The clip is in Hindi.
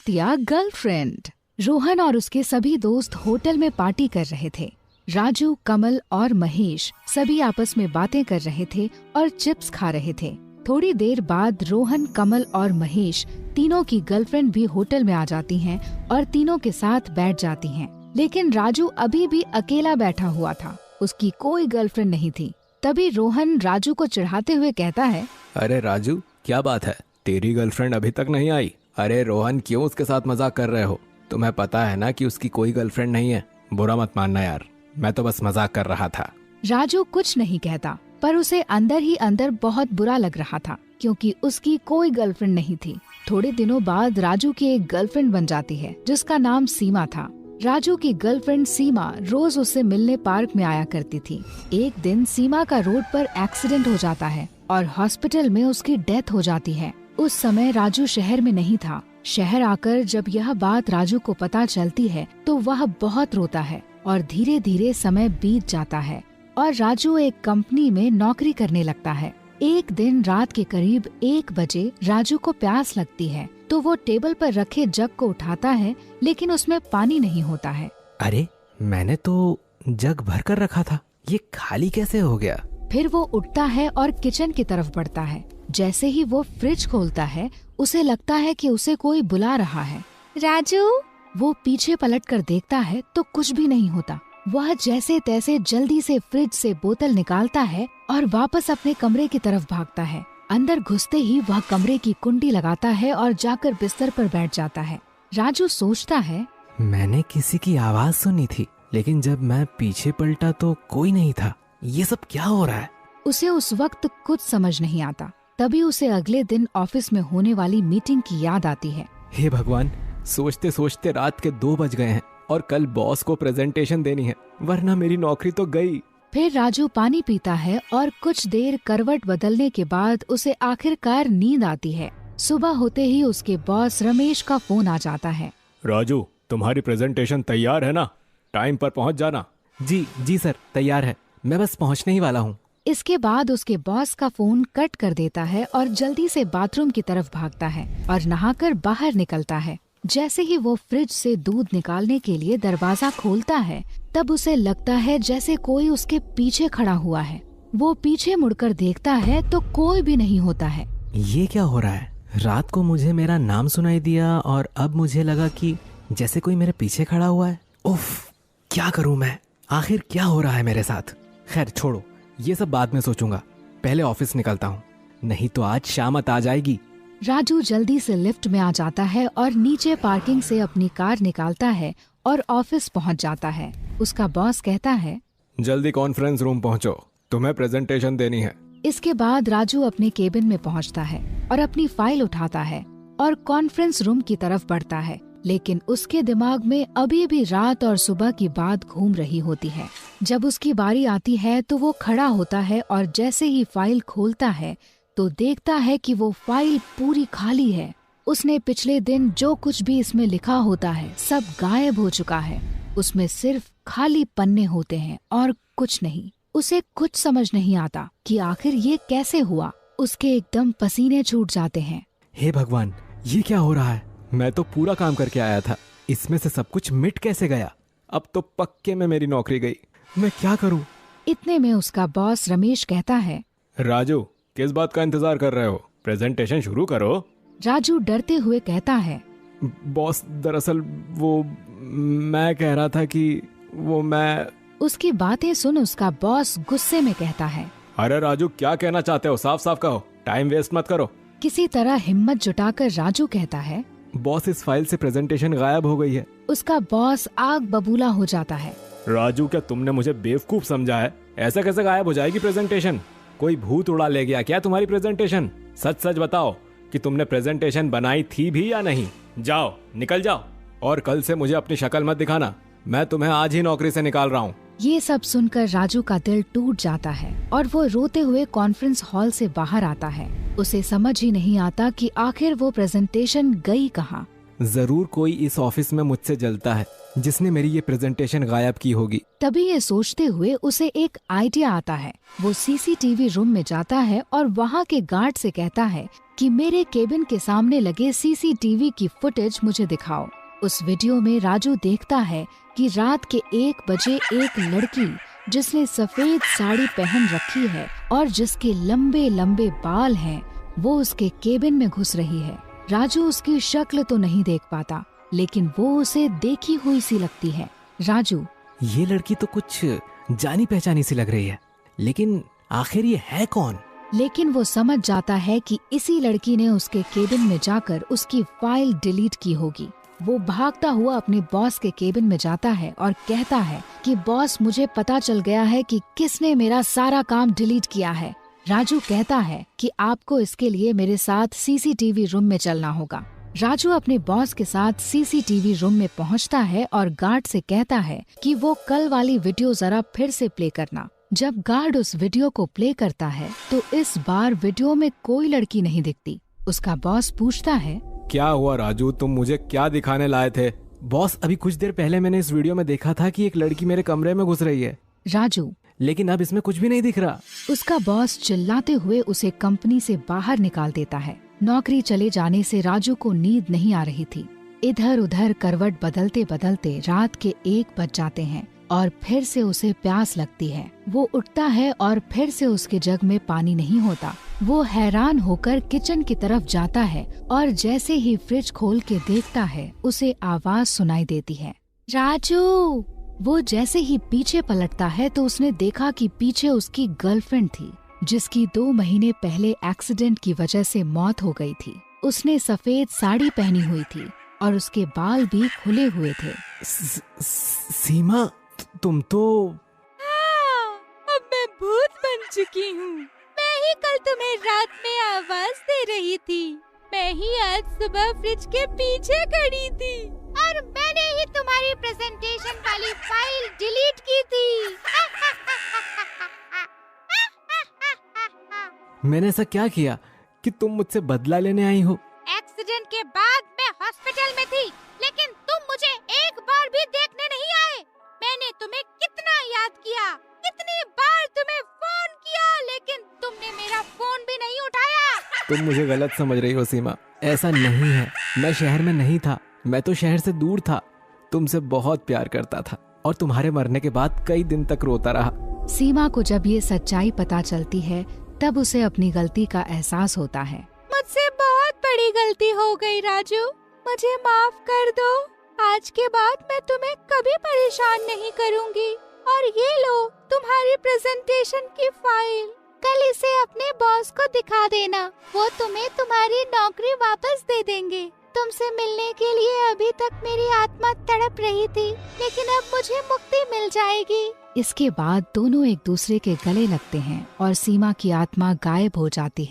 घटिया गर्लफ्रेंड। रोहन और उसके सभी दोस्त होटल में पार्टी कर रहे थे। राजू, कमल और महेश सभी आपस में बातें कर रहे थे और चिप्स खा रहे थे। थोड़ी देर बाद रोहन, कमल और महेश तीनों की गर्लफ्रेंड भी होटल में आ जाती हैं और तीनों के साथ बैठ जाती हैं। लेकिन राजू अभी भी अकेला बैठा हुआ था, उसकी कोई गर्लफ्रेंड नहीं थी। तभी रोहन राजू को चिढ़ाते हुए कहता है, अरे राजू, क्या बात है, तेरी गर्लफ्रेंड अभी तक नहीं आई? अरे रोहन, क्यों उसके साथ मजाक कर रहे हो? तुम्हें पता है ना कि उसकी कोई गर्लफ्रेंड नहीं है। बुरा मत मानना यार, मैं तो बस मजाक कर रहा था। राजू कुछ नहीं कहता, पर उसे अंदर ही अंदर बहुत बुरा लग रहा था क्योंकि उसकी कोई गर्लफ्रेंड नहीं थी। थोड़े दिनों बाद राजू की एक गर्लफ्रेंड बन जाती है जिसका नाम सीमा था। राजू की गर्लफ्रेंड सीमा रोज उससे मिलने पार्क में आया करती थी। एक दिन सीमा का रोड पर एक्सीडेंट हो जाता है और हॉस्पिटल में उसकी डेथ हो जाती है। उस समय राजू शहर में नहीं था। शहर आकर जब यह बात राजू को पता चलती है तो वह बहुत रोता है और धीरे धीरे समय बीत जाता है और राजू एक कंपनी में नौकरी करने लगता है। एक दिन रात के करीब 1 बजे राजू को प्यास लगती है तो वो टेबल पर रखे जग को उठाता है, लेकिन उसमें पानी नहीं होता है। अरे, मैंने तो जग भर कर रखा था, ये खाली कैसे हो गया? फिर वो उठता है और किचन की तरफ बढ़ता है। जैसे ही वो फ्रिज खोलता है उसे लगता है कि उसे कोई बुला रहा है। राजू! वो पीछे पलटकर देखता है तो कुछ भी नहीं होता। वह जैसे तैसे जल्दी से फ्रिज से बोतल निकालता है और वापस अपने कमरे की तरफ भागता है। अंदर घुसते ही वह कमरे की कुंडी लगाता है और जाकर बिस्तर पर बैठ जाता है। राजू सोचता है, मैंने किसी की आवाज सुनी थी, लेकिन जब मैं पीछे पलटा तो कोई नहीं था। ये सब क्या हो रहा है? उसे उस वक्त कुछ समझ नहीं आता। तभी उसे अगले दिन ऑफिस में होने वाली मीटिंग की याद आती है। हे भगवान, सोचते सोचते रात के 2 बज गए हैं और कल बॉस को प्रेजेंटेशन देनी है, वरना मेरी नौकरी तो गई। फिर राजू पानी पीता है और कुछ देर करवट बदलने के बाद उसे आखिरकार नींद आती है। सुबह होते ही उसके बॉस रमेश का फोन आ जाता है। राजू, तुम्हारी प्रेजेंटेशन तैयार है ना? टाइम पर पहुंच जाना। जी सर, तैयार है, मैं बस पहुंचने ही वाला हूँ। इसके बाद उसके बॉस का फोन कट कर देता है और जल्दी से बाथरूम की तरफ भागता है और नहाकर बाहर निकलता है। जैसे ही वो फ्रिज से दूध निकालने के लिए दरवाजा खोलता है तब उसे लगता है जैसे कोई उसके पीछे खड़ा हुआ है। वो पीछे मुड़कर देखता है तो कोई भी नहीं होता है। ये क्या हो रहा है? रात को मुझे मेरा नाम सुनाई दिया और अब मुझे लगा कि जैसे कोई मेरे पीछे खड़ा हुआ है। उफ, क्या करूं मैं? आखिर क्या हो रहा है मेरे साथ? खैर छोड़ो, ये सब बाद में सोचूंगा। पहले ऑफिस निकलता हूँ, नहीं तो आज शामत आ जाएगी। राजू जल्दी से लिफ्ट में आ जाता है और नीचे पार्किंग से अपनी कार निकालता है और ऑफिस पहुंच जाता है। उसका बॉस कहता है, जल्दी कॉन्फ्रेंस रूम पहुंचो, तुम्हें प्रेजेंटेशन देनी है। इसके बाद राजू अपने केबिन में पहुंचता है और अपनी फाइल उठाता है और कॉन्फ्रेंस रूम की तरफ बढ़ता है। लेकिन उसके दिमाग में अभी भी रात और सुबह की बात घूम रही होती है। जब उसकी बारी आती है तो वो खड़ा होता है और जैसे ही फाइल खोलता है तो देखता है कि वो फाइल पूरी खाली है। उसने पिछले दिन जो कुछ भी इसमें लिखा होता है सब गायब हो चुका है। उसमें सिर्फ खाली पन्ने होते हैं और कुछ नहीं। उसे कुछ समझ नहीं आता कि आखिर ये कैसे हुआ। उसके एकदम पसीने छूट जाते हैं। हे भगवान, ये क्या हो रहा है? मैं तो पूरा काम करके आया था, इसमें से सब कुछ मिट कैसे गया? अब तो पक्के में मेरी नौकरी गई। मैं क्या करूं? इतने में उसका बॉस रमेश कहता है, राजू, किस बात का इंतजार कर रहे हो? प्रेजेंटेशन शुरू करो। राजू डरते हुए कहता है, बॉस, दरअसल वो मैं कह रहा था कि मैं। उसकी बातें सुन उसका बॉस गुस्से में कहता है, अरे राजू, क्या कहना चाहते हो? साफ साफ कहो, टाइम वेस्ट मत करो। किसी तरह हिम्मत जुटाकर राजू कहता है, बॉस, इस फाइल से प्रेजेंटेशन गायब हो गई है। उसका बॉस आग बबूला हो जाता है। राजू, क्या तुमने मुझे बेवकूफ समझा है? ऐसा कैसे गायब हो जाएगी प्रेजेंटेशन? कोई भूत उड़ा ले गया क्या तुम्हारी प्रेजेंटेशन? सच सच बताओ कि तुमने प्रेजेंटेशन बनाई थी भी या नहीं। जाओ, निकल जाओ, और कल से मुझे अपनी शक्ल मत दिखाना। मैं तुम्हें आज ही नौकरी से निकाल रहा हूँ। ये सब सुनकर राजू का दिल टूट जाता है और वो रोते हुए कॉन्फ्रेंस हॉल से बाहर आता है। उसे समझ ही नहीं आता कि आखिर वो प्रेजेंटेशन गई कहाँ। जरूर कोई इस ऑफिस में मुझसे जलता है जिसने मेरी ये प्रेजेंटेशन गायब की होगी। तभी ये सोचते हुए उसे एक आइडिया आता है। वो सीसीटीवी रूम में जाता है और वहाँ के गार्ड से कहता है कि मेरे केबिन के सामने लगे सीसीटीवी की फुटेज मुझे दिखाओ। उस वीडियो में राजू देखता है कि रात के 1 बजे एक लड़की जिसने सफेद साड़ी पहन रखी है और जिसके लंबे लंबे बाल हैं, वो उसके केबिन में घुस रही है। राजू उसकी शक्ल तो नहीं देख पाता, लेकिन वो उसे देखी हुई सी लगती है। राजू, ये लड़की तो कुछ जानी पहचानी सी लग रही है, लेकिन आखिर ये है कौन? लेकिन वो समझ जाता है कि इसी लड़की ने उसके केबिन में जाकर उसकी फाइल डिलीट की होगी। वो भागता हुआ अपने बॉस के केबिन में जाता है और कहता है कि बॉस, मुझे पता चल गया है कि किसने मेरा सारा काम डिलीट किया है। राजू कहता है कि आपको इसके लिए मेरे साथ सीसीटीवी रूम में चलना होगा। राजू अपने बॉस के साथ सीसीटीवी रूम में पहुंचता है और गार्ड से कहता है कि वो कल वाली वीडियो जरा फिर से प्ले करना। जब गार्ड उस वीडियो को प्ले करता है तो इस बार वीडियो में कोई लड़की नहीं दिखती। उसका बॉस पूछता है, क्या हुआ राजू, तुम मुझे क्या दिखाने लाए थे? बॉस, अभी कुछ देर पहले मैंने इस वीडियो में देखा था कि एक लड़की मेरे कमरे में घुस रही है। राजू, लेकिन अब इसमें कुछ भी नहीं दिख रहा। उसका बॉस चिल्लाते हुए उसे कंपनी से बाहर निकाल देता है। नौकरी चले जाने से राजू को नींद नहीं आ रही थी। इधर उधर करवट बदलते बदलते रात के 1 बज जाते हैं और फिर से उसे प्यास लगती है। वो उठता है और फिर से उसके जग में पानी नहीं होता। वो हैरान होकर किचन की तरफ जाता है और जैसे ही फ्रिज खोल के देखता है, उसे आवाज सुनाई देती है, राजू। वो जैसे ही पीछे पलटता है तो उसने देखा कि पीछे उसकी गर्लफ्रेंड थी, जिसकी 2 महीने पहले एक्सीडेंट की वजह से मौत हो गई थी। उसने सफेद साड़ी पहनी हुई थी और उसके बाल भी खुले हुए थे। सीमा, तुम तो... हाँ, अब मैं भूत बन चुकी हूँ। मैं ही कल तुम्हें रात में आवाज दे रही थी। मैं ही आज सुबह फ्रिज के पीछे खड़ी थी और मैंने ही तुम्हारी प्रेजेंटेशन वाली फाइल डिलीट की थी। मैंने ऐसा क्या किया कि तुम मुझसे बदला लेने आई हो? एक्सीडेंट के बाद मैं हॉस्पिटल में थी, लेकिन तुम मुझे एक बार भी देखने नहीं आए। मैंने तुम्हें कितना याद किया, कितनी बार तुम्हें फोन किया, लेकिन तुमने मेरा फोन भी नहीं उठाया। तुम मुझे गलत समझ रही हो सीमा, ऐसा नहीं है। मैं शहर में नहीं था, मैं तो शहर से दूर था। तुमसे बहुत प्यार करता था और तुम्हारे मरने के बाद कई दिन तक रोता रहा। सीमा को जब ये सच्चाई पता चलती है तब उसे अपनी गलती का एहसास होता है। मुझसे बहुत बड़ी गलती हो गई राजू, मुझे माफ कर दो। आज के बाद मैं तुम्हें कभी परेशान नहीं करूंगी। और ये लो तुम्हारी प्रेजेंटेशन की फाइल। कल इसे अपने बॉस को दिखा देना, वो तुम्हें तुम्हारी नौकरी वापस दे देंगे। तुमसे मिलने के लिए अभी तक मेरी आत्मा तड़प रही थी, लेकिन अब मुझे मुक्ति मिल जाएगी। इसके बाद दोनों एक दूसरे के गले लगते हैं और सीमा की आत्मा गायब हो जाती है।